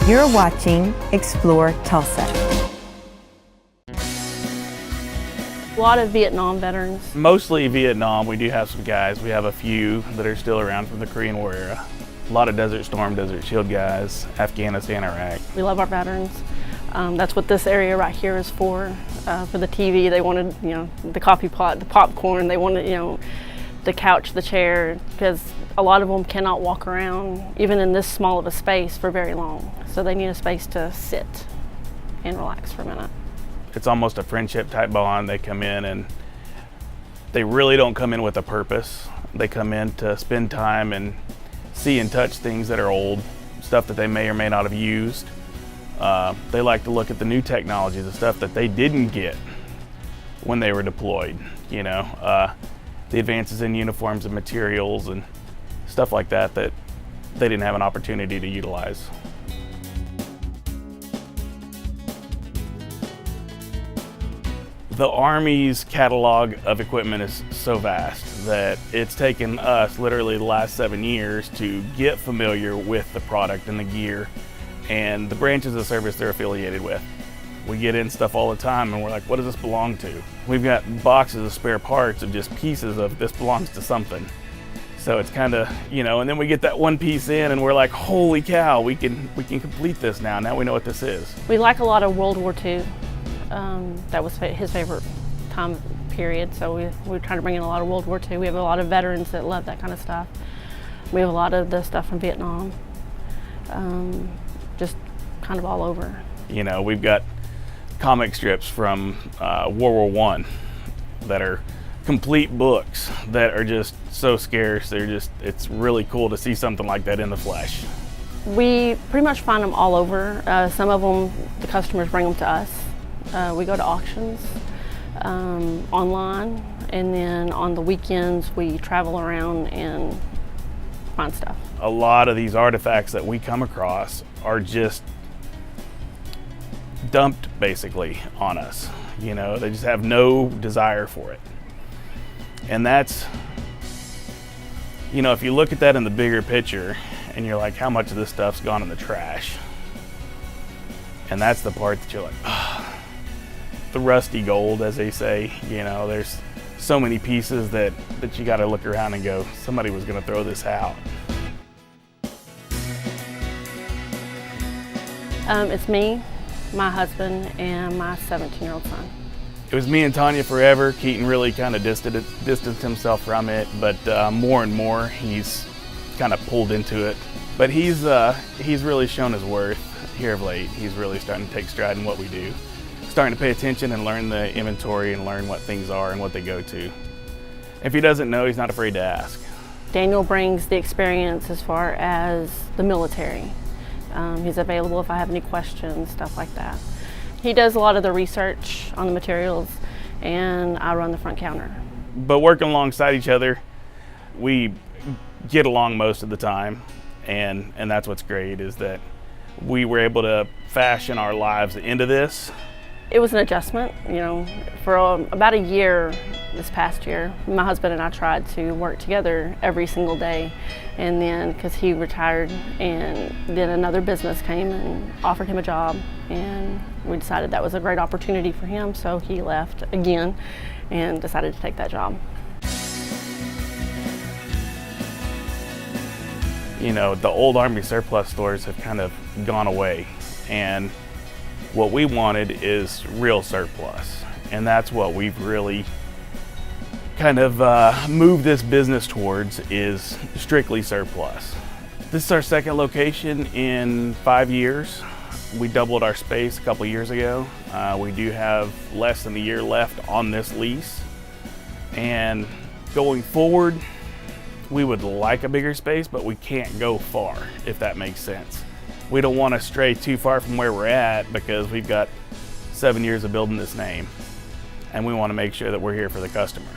You're watching Explore Tulsa. A lot of Vietnam veterans. Mostly Vietnam. We do have some guys. We have a few that are still around from the Korean War era. A lot of Desert Storm, Desert Shield guys, Afghanistan, Iraq. We love our veterans. That's what this area right here is for. For the TV, they wanted, the coffee pot, the popcorn. They wanted, the couch, the chair, because a lot of them cannot walk around, even in this small of a space, for very long. So they need a space to sit and relax for a minute. It's almost a friendship type bond. They come in and they really don't come in with a purpose. They come in to spend time and see and touch things that are old, stuff that they may or may not have used. They like to look at the new technology, the stuff that they didn't get when they were deployed, the advances in uniforms and materials and stuff like that that they didn't have an opportunity to utilize. The Army's catalog of equipment is so vast that it's taken us literally the last 7 years to get familiar with the product and the gear and the branches of service they're affiliated with. We get in stuff all the time and we're like, what does this belong to? We've got boxes of spare parts of just pieces of this belongs to something. So it's kind of, and then we get that one piece in and we're like, holy cow, we can complete this now. Now we know what this is. We like a lot of World War II. That was his favorite time period, so we're trying to bring in a lot of World War II. We have a lot of veterans that love that kind of stuff. We have a lot of the stuff from Vietnam, just kind of all over. We've got comic strips from World War I that are complete books that are just so scarce. It's really cool to see something like that in the flesh. We pretty much find them all over. Some of them, the customers bring them to us. We go to auctions online, and then on the weekends we travel around and find stuff. A lot of these artifacts that we come across are just dumped basically on us. They just have no desire for it. And that's, if you look at that in the bigger picture and you're like, how much of this stuff's gone in the trash? And that's the part that you're like, the rusty gold, as they say. There's so many pieces that you got to look around and go, somebody was going to throw this out. It's me, my husband, and my 17-year-old son. It was me and Tanya forever. Keaton really kind of distanced himself from it, but more and more he's kind of pulled into it. But he's really shown his worth here of late. He's really starting to take stride in what we do. Starting to pay attention and learn the inventory and learn what things are and what they go to. If he doesn't know, he's not afraid to ask. Daniel brings the experience as far as the military. He's available if I have any questions, stuff like that. He does a lot of the research on the materials, and I run the front counter. But working alongside each other, we get along most of the time, and that's what's great, is that we were able to fashion our lives into this. It was an adjustment, for about a year this past year. My husband and I tried to work together every single day, and then because he retired, and then another business came and offered him a job, and we decided that was a great opportunity for him, so he left again and decided to take that job. The old Army surplus stores have kind of gone away, and what we wanted is real surplus, and that's what we've really kind of moved this business towards, is strictly surplus. This is our second location in 5 years. We doubled our space a couple years ago. We do have less than a year left on this lease, and going forward we would like a bigger space, but we can't go far, if that makes sense. We don't want to stray too far from where we're at, because we've got 7 years of building this name, and we want to make sure that we're here for the customer.